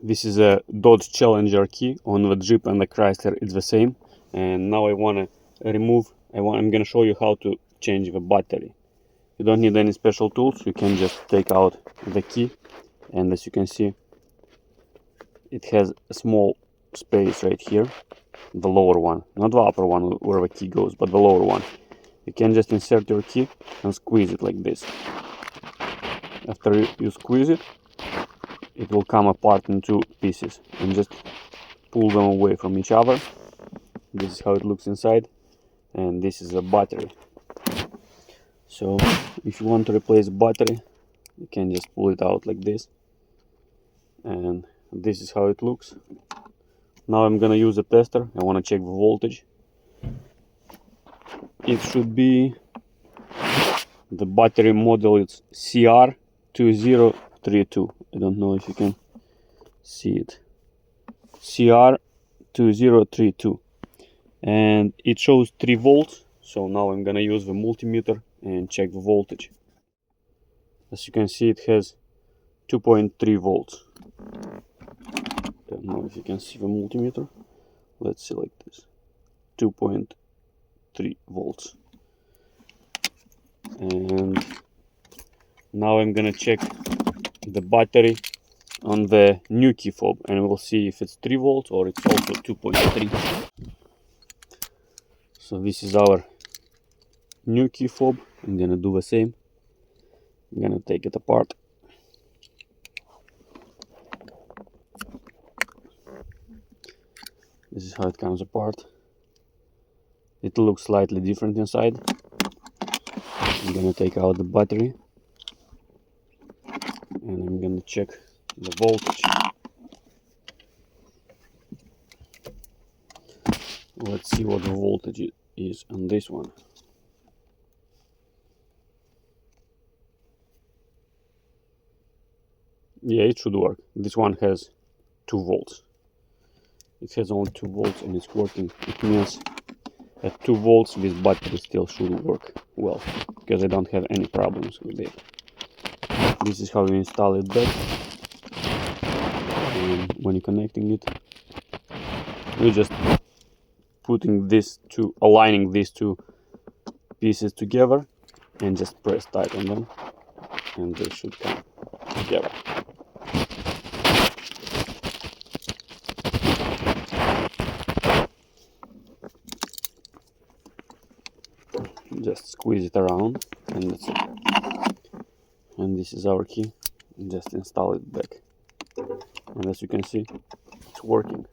This is a Dodge Challenger key. On the Jeep and the Chrysler it's the same. And now I want to remove, I'm gonna show you how to change the battery. You don't need any special tools, you can just take out the key, and as you can see it has a small space right here, the lower one, not the upper one where the key goes, but the lower one. You can just insert your key and squeeze it like this. After you squeeze it, it will come apart in two pieces, and just pull them away from each other. This is how it looks inside, and this is a battery. So if you want to replace the battery, you can just pull it out like this, and this is how it looks. Now I'm gonna use a tester. I want to check the voltage. It should be, the battery model is CR2032. I don't know if you can see it. CR2032, and it shows 3 volts. So now I'm gonna use the multimeter and check the voltage. As you can see, it has 2.3 volts. Don't know if you can see the multimeter. Let's see like this. 2.3 volts. And now I'm gonna check the battery on the new key fob, and we'll see if it's 3 volts or it's also 2.3. So this is our new key fob. I'm gonna do the same. I'm gonna take it apart. This is how it comes apart. It looks slightly different inside. I'm gonna take out the battery, and I'm gonna check the voltage. Let's see what the voltage is on this one. Yeah, it should work. This one has 2 volts. It has only 2 volts and it's working. It means at 2 volts this battery still should work well, because I don't have any problems with it. This is how you install it back. And when you're connecting it, you're just aligning these two pieces together and just press tight on them, and they should come together. Just squeeze it around, and that's it. And this is our key. Just install it back, and as you can see, it's working.